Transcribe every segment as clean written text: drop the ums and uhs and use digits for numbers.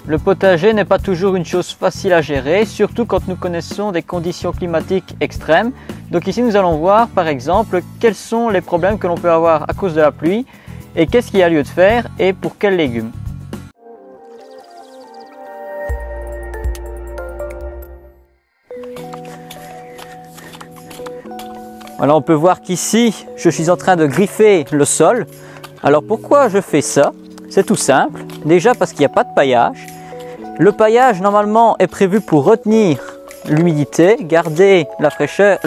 Le potager n'est pas toujours une chose facile à gérer, surtout quand nous connaissons des conditions climatiques extrêmes. Donc ici nous allons voir par exemple quels sont les problèmes que l'on peut avoir à cause de la pluie et qu'est-ce qu'il y a lieu de faire et pour quels légumes. Alors on peut voir qu'ici je suis en train de griffer le sol. Alors pourquoi je fais ça? C'est tout simple, déjà parce qu'il n'y a pas de paillage. Le paillage normalement est prévu pour retenir l'humidité, garder la fraîcheur,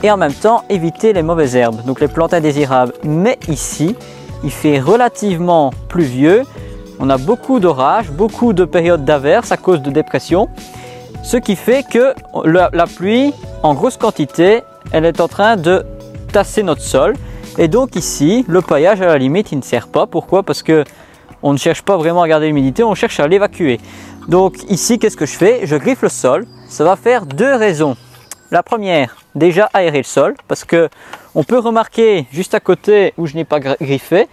et en même temps éviter les mauvaises herbes, donc les plantes indésirables. Mais ici, il fait relativement pluvieux, on a beaucoup d'orages, beaucoup de périodes d'averses à cause de dépression, ce qui fait que la pluie en grosse quantité, elle est en train de tasser notre sol. Et donc ici, le paillage à la limite, il ne sert pas. Pourquoi? Parce que on ne cherche pas vraiment à garder l'humidité, on cherche à l'évacuer. Donc ici, qu'est-ce que je fais? Je griffe le sol. Ça va faire deux raisons. La première, déjà aérer le sol, parce que on peut remarquer juste à côté où je n'ai pas griffé,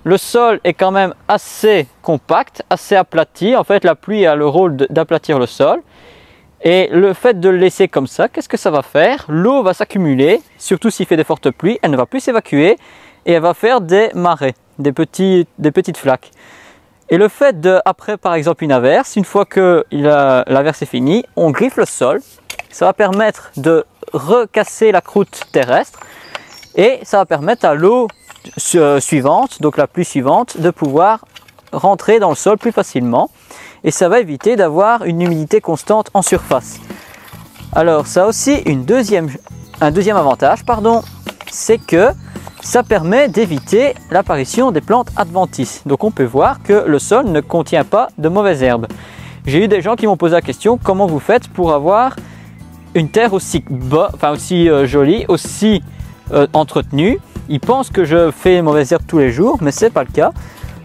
le sol est quand même assez compact, assez aplati. En fait, la pluie a le rôle d'aplatir le sol. Et le fait de le laisser comme ça, qu'est-ce que ça va faire? L'eau va s'accumuler, surtout s'il fait des fortes pluies, elle ne va plus s'évacuer et elle va faire des marais, des petites flaques. Et le fait de, après par exemple une averse, une fois que l'averse est finie, on griffe le sol. Ça va permettre de recasser la croûte terrestre et ça va permettre à l'eau suivante, donc la pluie suivante, de pouvoir rentrer dans le sol plus facilement. Et ça va éviter d'avoir une humidité constante en surface. Alors ça a aussi un deuxième avantage, c'est que ça permet d'éviter l'apparition des plantes adventices. Donc on peut voir que le sol ne contient pas de mauvaises herbes. J'ai eu des gens qui m'ont posé la question, comment vous faites pour avoir une terre aussi jolie, aussi entretenue? Ils pensent que je fais mauvaises herbes tous les jours, mais ce n'est pas le cas.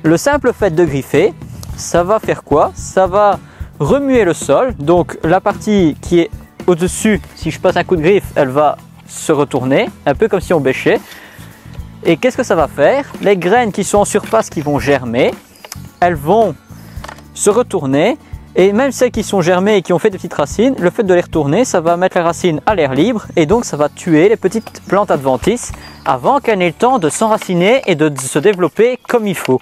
Le simple fait de griffer, ça va faire quoi? Ça va remuer le sol, donc la partie qui est au-dessus, si je passe un coup de griffe, elle va se retourner, un peu comme si on bêchait. Et qu'est-ce que ça va faire? Les graines qui sont en surface, qui vont germer, elles vont se retourner, et même celles qui sont germées et qui ont fait des petites racines, le fait de les retourner, ça va mettre les racines à l'air libre, et donc ça va tuer les petites plantes adventices avant qu'elles n'aient le temps de s'enraciner et de se développer comme il faut.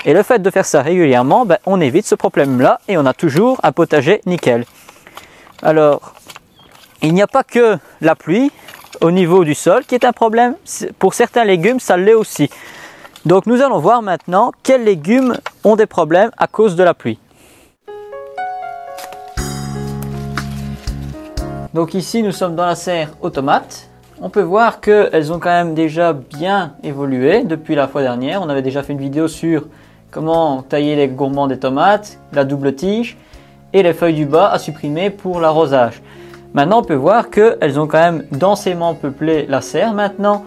Et le fait de faire ça régulièrement, on évite ce problème-là et on a toujours un potager nickel. Alors, il n'y a pas que la pluie au niveau du sol qui est un problème. Pour certains légumes, ça l'est aussi. Donc nous allons voir maintenant quels légumes ont des problèmes à cause de la pluie. Donc ici, nous sommes dans la serre aux tomates. On peut voir qu'elles ont quand même déjà bien évolué depuis la fois dernière. On avait déjà fait une vidéo sur comment tailler les gourmands des tomates, la double tige et les feuilles du bas à supprimer pour l'arrosage. Maintenant, on peut voir qu'elles ont quand même densément peuplé la serre. Maintenant,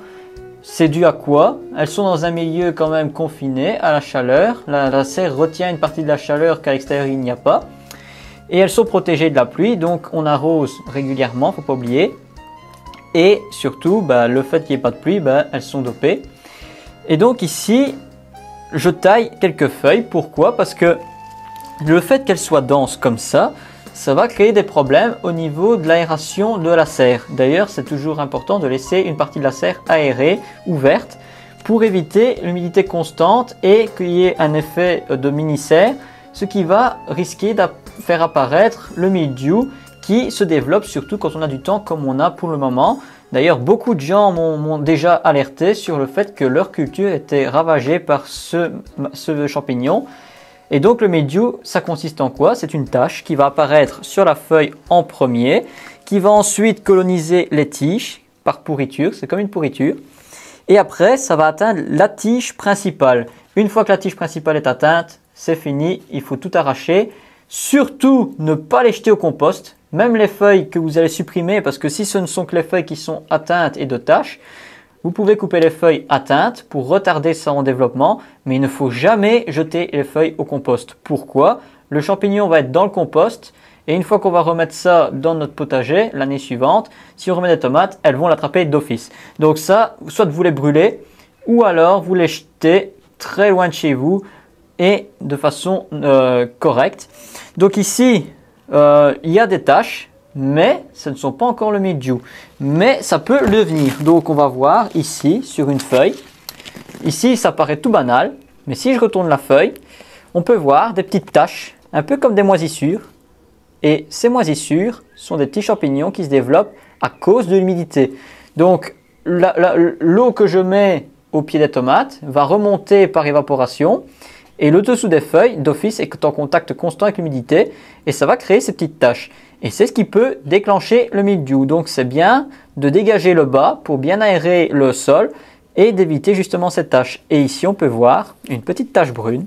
c'est dû à quoi? Elles sont dans un milieu quand même confiné à la chaleur. La serre retient une partie de la chaleur qu'à l'extérieur il n'y a pas. Et elles sont protégées de la pluie, donc on arrose régulièrement, il ne faut pas oublier. Et surtout, le fait qu'il n'y ait pas de pluie, elles sont dopées. Et donc ici, je taille quelques feuilles. Pourquoi? Parce que le fait qu'elles soient denses comme ça va créer des problèmes au niveau de l'aération de la serre. D'ailleurs, c'est toujours important de laisser une partie de la serre aérée, ouverte, pour éviter l'humidité constante et qu'il y ait un effet de mini-serre, ce qui va risquer de faire apparaître le mildiou qui se développe surtout quand on a du temps comme on a pour le moment. D'ailleurs, beaucoup de gens m'ont déjà alerté sur le fait que leur culture était ravagée par ce champignon. Et donc le mildiou, ça consiste en quoi? C'est une tache qui va apparaître sur la feuille en premier, qui va ensuite coloniser les tiges par pourriture, c'est comme une pourriture. Et après, ça va atteindre la tige principale. Une fois que la tige principale est atteinte, c'est fini, il faut tout arracher. Surtout, ne pas les jeter au compost. Même les feuilles que vous allez supprimer, parce que si ce ne sont que les feuilles qui sont atteintes et de taches, vous pouvez couper les feuilles atteintes pour retarder son développement, mais il ne faut jamais jeter les feuilles au compost. Pourquoi? Le champignon va être dans le compost et une fois qu'on va remettre ça dans notre potager l'année suivante, si on remet des tomates, elles vont l'attraper d'office. Donc ça, soit vous les brûlez ou alors vous les jetez très loin de chez vous et de façon correcte. Donc ici, il y a des taches, mais ce ne sont pas encore le mildiou. Mais ça peut le devenir. Donc on va voir ici sur une feuille. Ici, ça paraît tout banal, mais si je retourne la feuille, on peut voir des petites taches, un peu comme des moisissures. Et ces moisissures sont des petits champignons qui se développent à cause de l'humidité. Donc l'eau que je mets au pied des tomates va remonter par évaporation et le dessous des feuilles d'office est en contact constant avec l'humidité et ça va créer ces petites taches. Et c'est ce qui peut déclencher le mildiou. Donc c'est bien de dégager le bas pour bien aérer le sol et d'éviter justement ces taches. Et ici on peut voir une petite tache brune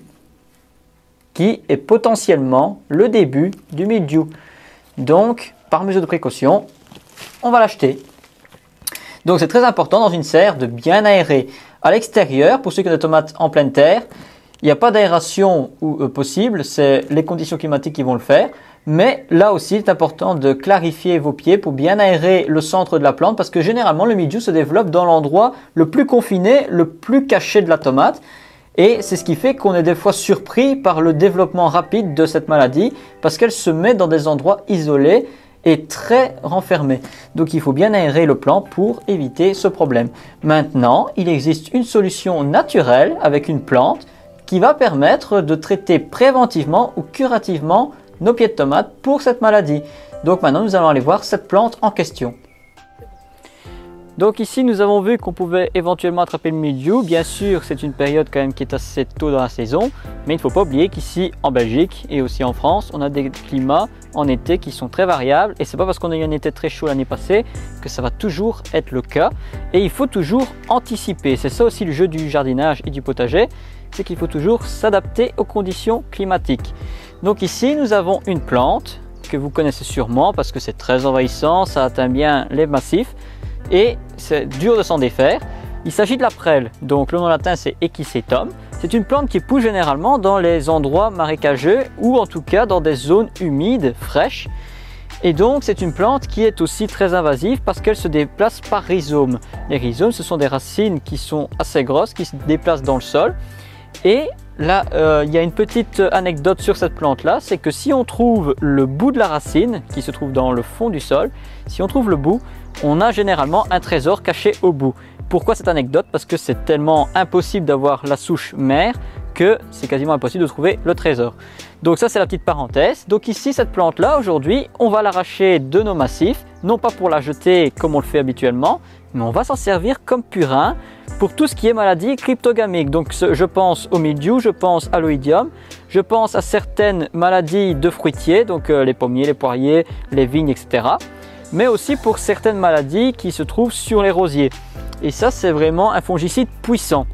qui est potentiellement le début du mildiou. Donc, par mesure de précaution, on va l'acheter. Donc, c'est très important dans une serre de bien aérer. À l'extérieur, pour ceux qui ont des tomates en pleine terre, il n'y a pas d'aération possible, c'est les conditions climatiques qui vont le faire. Mais là aussi, c'est important de clarifier vos pieds pour bien aérer le centre de la plante parce que généralement, le mildiou se développe dans l'endroit le plus confiné, le plus caché de la tomate. Et c'est ce qui fait qu'on est des fois surpris par le développement rapide de cette maladie parce qu'elle se met dans des endroits isolés et très renfermés. Donc il faut bien aérer le plant pour éviter ce problème. Maintenant, il existe une solution naturelle avec une plante qui va permettre de traiter préventivement ou curativement nos pieds de tomates pour cette maladie. Donc maintenant, nous allons aller voir cette plante en question. Donc ici nous avons vu qu'on pouvait éventuellement attraper le mildiou. Bien sûr c'est une période quand même qui est assez tôt dans la saison, mais il ne faut pas oublier qu'ici en Belgique et aussi en France on a des climats en été qui sont très variables et c'est pas parce qu'on a eu un été très chaud l'année passée que ça va toujours être le cas et il faut toujours anticiper. C'est ça aussi le jeu du jardinage et du potager, c'est qu'il faut toujours s'adapter aux conditions climatiques. Donc ici nous avons une plante que vous connaissez sûrement parce que c'est très envahissant, ça atteint bien les massifs et c'est dur de s'en défaire. Il s'agit de la prêle, donc le nom latin c'est Equisetum. C'est une plante qui pousse généralement dans les endroits marécageux ou en tout cas dans des zones humides, fraîches. Et donc c'est une plante qui est aussi très invasive parce qu'elle se déplace par rhizome. Les rhizomes ce sont des racines qui sont assez grosses, qui se déplacent dans le sol. Et là, il y a une petite anecdote sur cette plante-là, c'est que si on trouve le bout de la racine, qui se trouve dans le fond du sol, si on trouve le bout, on a généralement un trésor caché au bout. Pourquoi cette anecdote? Parce que c'est tellement impossible d'avoir la souche mère que c'est quasiment impossible de trouver le trésor. Donc ça c'est la petite parenthèse. Donc ici cette plante là aujourd'hui on va l'arracher de nos massifs, non pas pour la jeter comme on le fait habituellement, mais on va s'en servir comme purin pour tout ce qui est maladie cryptogamique. Donc je pense au mildiou, je pense à l'oïdium, je pense à certaines maladies de fruitiers, donc les pommiers, les poiriers, les vignes, etc. Mais aussi pour certaines maladies qui se trouvent sur les rosiers. Et ça c'est vraiment un fongicide puissant.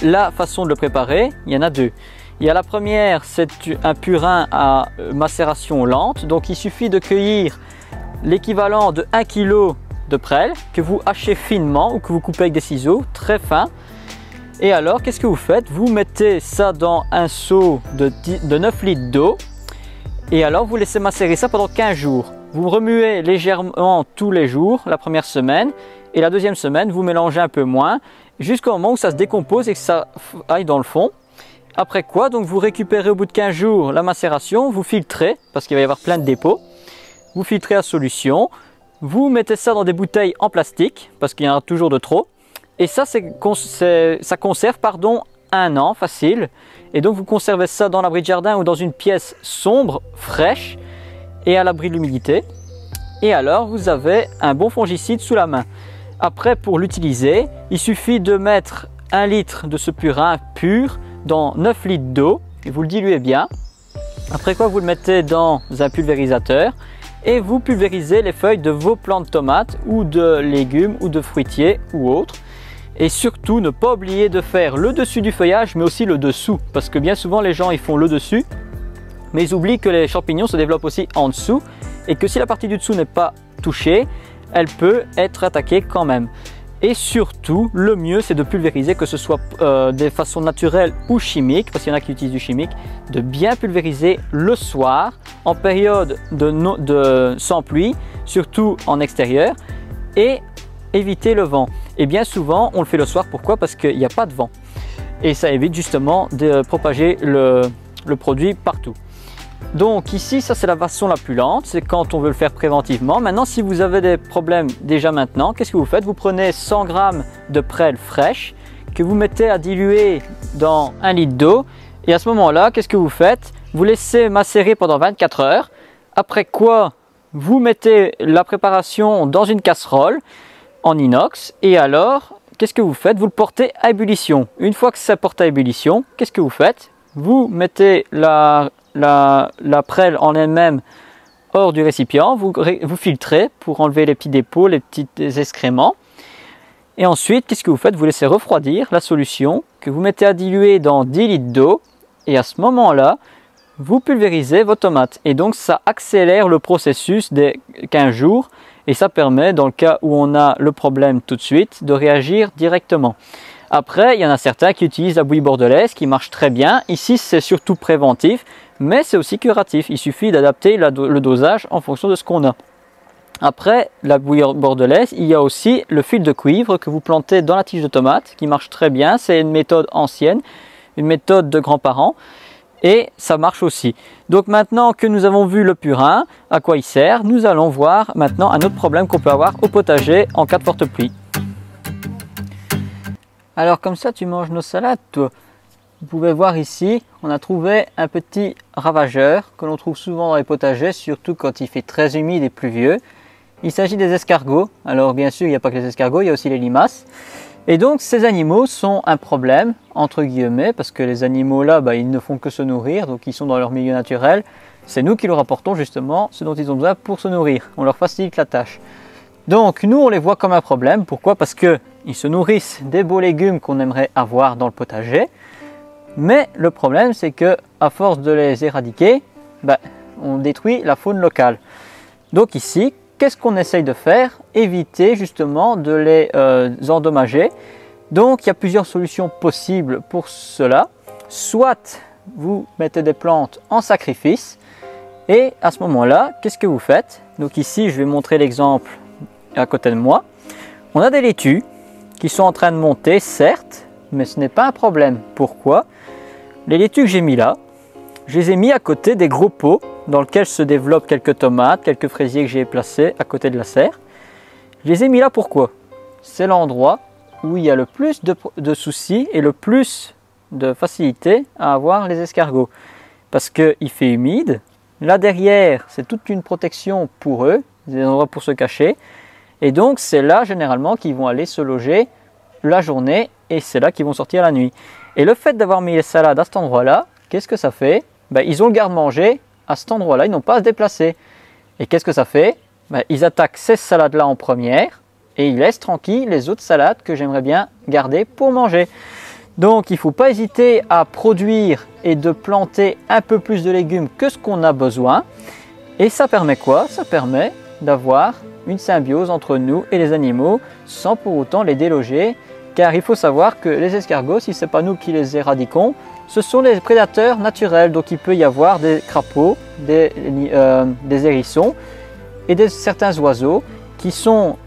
La façon de le préparer, il y en a deux. Il y a la première, c'est un purin à macération lente. Donc il suffit de cueillir l'équivalent de 1 kg de prêle que vous hachez finement ou que vous coupez avec des ciseaux très fins. Et alors qu'est-ce que vous faites? Vous mettez ça dans un seau de 9 litres d'eau et alors vous laissez macérer ça pendant 15 jours. Vous remuez légèrement tous les jours la première semaine et la deuxième semaine vous mélangez un peu moins jusqu'au moment où ça se décompose et que ça aille dans le fond. Après quoi, donc vous récupérez au bout de 15 jours la macération, vous filtrez parce qu'il va y avoir plein de dépôts. Vous filtrez la solution, vous mettez ça dans des bouteilles en plastique parce qu'il y en a toujours de trop. Et ça, ça conserve 1 an facile. Et donc vous conservez ça dans l'abri de jardin ou dans une pièce sombre, fraîche et à l'abri de l'humidité. Et alors vous avez un bon fongicide sous la main. Après pour l'utiliser, il suffit de mettre 1 litre de ce purin pur dans 9 litres d'eau et vous le diluez bien. Après quoi vous le mettez dans un pulvérisateur et vous pulvérisez les feuilles de vos plants de tomates ou de légumes ou de fruitiers ou autres. Et surtout ne pas oublier de faire le dessus du feuillage mais aussi le dessous parce que bien souvent les gens ils font le dessus mais ils oublient que les champignons se développent aussi en dessous et que si la partie du dessous n'est pas touchée, elle peut être attaquée quand même. Et surtout, le mieux c'est de pulvériser, que ce soit de façon naturelle ou chimique, parce qu'il y en a qui utilisent du chimique, de bien pulvériser le soir en période sans pluie, surtout en extérieur, et éviter le vent. Et bien souvent, on le fait le soir, pourquoi? Parce qu'il n'y a pas de vent. et ça évite justement de propager le produit partout. Donc ici, ça c'est la façon la plus lente, c'est quand on veut le faire préventivement. Maintenant, si vous avez des problèmes déjà maintenant, qu'est-ce que vous faites? Vous prenez 100 g de prêle fraîche que vous mettez à diluer dans 1 litre d'eau, et à ce moment-là, qu'est-ce que vous faites? Vous laissez macérer pendant 24 heures, après quoi vous mettez la préparation dans une casserole en inox, et alors qu'est-ce que vous faites? Vous le portez à ébullition. Une fois que c'est porté à ébullition, qu'est-ce que vous faites? Vous mettez la prêle en elle-même hors du récipient, vous filtrez pour enlever les petits dépôts, les petits excréments. Et ensuite, qu'est-ce que vous faites? Vous laissez refroidir la solution que vous mettez à diluer dans 10 litres d'eau. Et à ce moment-là, vous pulvérisez vos tomates. Et donc, ça accélère le processus des 15 jours. Et ça permet, dans le cas où on a le problème tout de suite, de réagir directement. Après, il y en a certains qui utilisent la bouillie bordelaise, qui marche très bien. Ici, c'est surtout préventif, mais c'est aussi curatif. Il suffit d'adapter le dosage en fonction de ce qu'on a. Après la bouillie bordelaise, il y a aussi le fil de cuivre que vous plantez dans la tige de tomate, qui marche très bien. C'est une méthode ancienne, une méthode de grands-parents, et ça marche aussi. Donc maintenant que nous avons vu le purin, à quoi il sert, nous allons voir maintenant un autre problème qu'on peut avoir au potager en cas de forte pluie. Alors comme ça, tu manges nos salades, toi. Vous pouvez voir ici, on a trouvé un petit ravageur que l'on trouve souvent dans les potagers, surtout quand il fait très humide et pluvieux. Il s'agit des escargots. Alors bien sûr, il n'y a pas que les escargots, il y a aussi les limaces. Et donc ces animaux sont un problème, entre guillemets, parce que les animaux là, ils ne font que se nourrir, donc ils sont dans leur milieu naturel. C'est nous qui leur apportons justement ce dont ils ont besoin pour se nourrir. On leur facilite la tâche. Donc nous, on les voit comme un problème. Pourquoi? Parce qu'ils se nourrissent des beaux légumes qu'on aimerait avoir dans le potager. Mais le problème, c'est que à force de les éradiquer, on détruit la faune locale. Donc ici, qu'est-ce qu'on essaye de faire? Éviter justement de les endommager. Donc il y a plusieurs solutions possibles pour cela. Soit vous mettez des plantes en sacrifice, et à ce moment-là, qu'est-ce que vous faites? Donc ici, je vais montrer l'exemple à côté de moi. On a des laitues qui sont en train de monter, certes, mais ce n'est pas un problème. Pourquoi? Les laitues que j'ai mis là, je les ai mis à côté des gros pots dans lesquels se développent quelques tomates, quelques fraisiers que j'ai placés à côté de la serre. Je les ai mis là pourquoi? C'est l'endroit où il y a le plus de soucis et le plus de facilité à avoir les escargots. Parce qu'il fait humide. Là derrière, c'est toute une protection pour eux, des endroits pour se cacher. Et donc c'est là généralement qu'ils vont aller se loger la journée, et c'est là qu'ils vont sortir la nuit. Et le fait d'avoir mis les salades à cet endroit-là, qu'est-ce que ça fait? Ils ont le garde-manger à cet endroit-là, ils n'ont pas à se déplacer. Et qu'est-ce que ça fait? Ils attaquent ces salades-là en première, et ils laissent tranquilles les autres salades que j'aimerais bien garder pour manger. Donc il ne faut pas hésiter à produire et de planter un peu plus de légumes que ce qu'on a besoin. Et ça permet quoi? Ça permet d'avoir une symbiose entre nous et les animaux sans pour autant les déloger. Car il faut savoir que les escargots, si ce n'est pas nous qui les éradiquons, ce sont les prédateurs naturels. Donc il peut y avoir des crapauds, des hérissons et certains oiseaux qui sont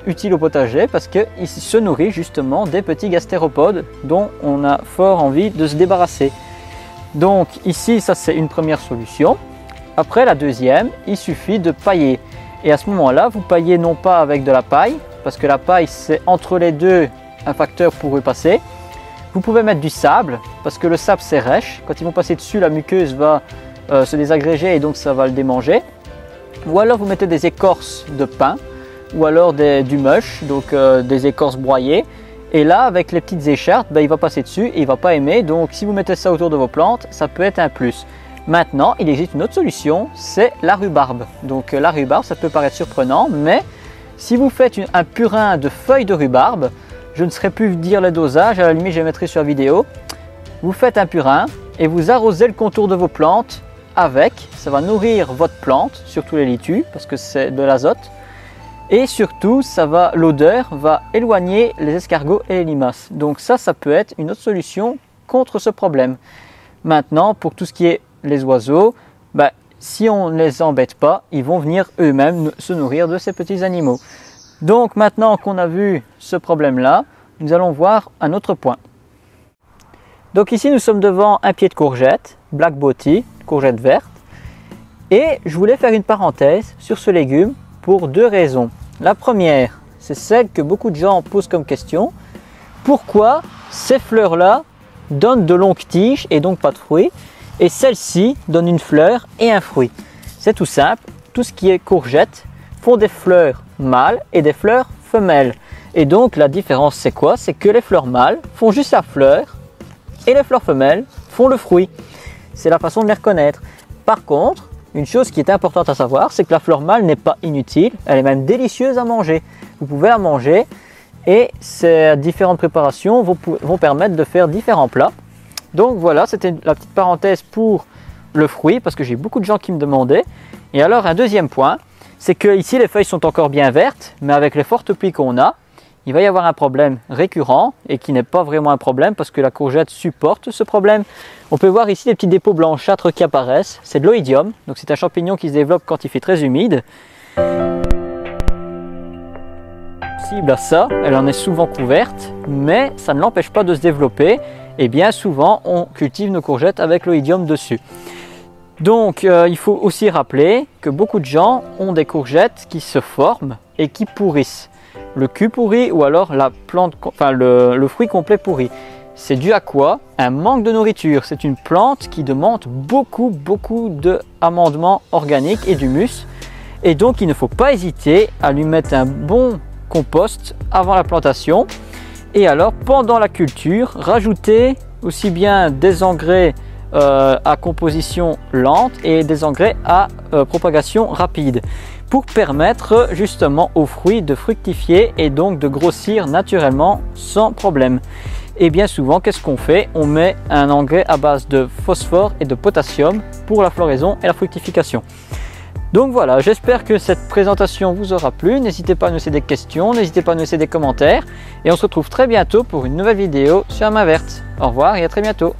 utiles au potager parce qu'ils se nourrissent justement des petits gastéropodes dont on a fort envie de se débarrasser. Donc ici, ça c'est une première solution. Après la deuxième, il suffit de pailler. Et à ce moment-là, vous paillez non pas avec de la paille, parce que la paille c'est entre les deux un facteur pour y passer. Vous pouvez mettre du sable, parce que le sable c'est rêche. Quand ils vont passer dessus, la muqueuse va se désagréger et donc ça va le démanger. Ou alors vous mettez des écorces de pin, ou alors du mush, donc des écorces broyées. Et là, avec les petites écharpes, il va passer dessus et il ne va pas aimer. Donc si vous mettez ça autour de vos plantes, ça peut être un plus. Maintenant, il existe une autre solution, c'est la rhubarbe. Donc la rhubarbe, ça peut paraître surprenant, mais si vous faites un purin de feuilles de rhubarbe, je ne saurais plus dire le dosage, à la limite je mettrai sur la vidéo. Vous faites un purin et vous arrosez le contour de vos plantes avec. Ça va nourrir votre plante, surtout les laitues, parce que c'est de l'azote. Et surtout, l'odeur va éloigner les escargots et les limaces. Donc ça peut être une autre solution contre ce problème. Maintenant, pour tout ce qui est les oiseaux, si on ne les embête pas, ils vont venir eux-mêmes se nourrir de ces petits animaux. Donc maintenant qu'on a vu ce problème-là, nous allons voir un autre point. Donc ici nous sommes devant un pied de courgette, Black Beauty, courgette verte. Et je voulais faire une parenthèse sur ce légume pour deux raisons. La première, c'est celle que beaucoup de gens posent comme question. Pourquoi ces fleurs-là donnent de longues tiges et donc pas de fruits, et celles-ci donnent une fleur et un fruit? C'est tout simple, tout ce qui est courgette font des fleurs mâles et des fleurs femelles. Et donc la différence c'est quoi? C'est que les fleurs mâles font juste la fleur et les fleurs femelles font le fruit. C'est la façon de les reconnaître. Par contre, une chose qui est importante à savoir, c'est que la fleur mâle n'est pas inutile, elle est même délicieuse à manger. Vous pouvez la manger et ces différentes préparations vont permettre de faire différents plats. Donc voilà, c'était la petite parenthèse pour le fruit parce que j'ai beaucoup de gens qui me demandaient. Et alors un deuxième point, c'est que ici les feuilles sont encore bien vertes, mais avec les fortes pluies qu'on a, il va y avoir un problème récurrent et qui n'est pas vraiment un problème parce que la courgette supporte ce problème. On peut voir ici des petits dépôts blanchâtres qui apparaissent, c'est de l'oïdium, donc c'est un champignon qui se développe quand il fait très humide. Cible à ça, elle en est souvent couverte, mais ça ne l'empêche pas de se développer et bien souvent on cultive nos courgettes avec l'oïdium dessus. Donc il faut aussi rappeler que beaucoup de gens ont des courgettes qui se forment et qui pourrissent. Le cul pourri ou alors la plante, enfin le fruit complet pourri. C'est dû à quoi? Un manque de nourriture. C'est une plante qui demande beaucoup d'amendements organiques et d'humus. Et donc il ne faut pas hésiter à lui mettre un bon compost avant la plantation. Et alors pendant la culture, rajouter aussi bien des engrais à composition lente et des engrais à propagation rapide pour permettre justement aux fruits de fructifier et donc de grossir naturellement sans problème. Et bien souvent, qu'est-ce qu'on fait? On met un engrais à base de phosphore et de potassium pour la floraison et la fructification. Donc voilà, j'espère que cette présentation vous aura plu. N'hésitez pas à nous laisser des questions, n'hésitez pas à nous laisser des commentaires et on se retrouve très bientôt pour une nouvelle vidéo sur Main Verte. Au revoir et à très bientôt.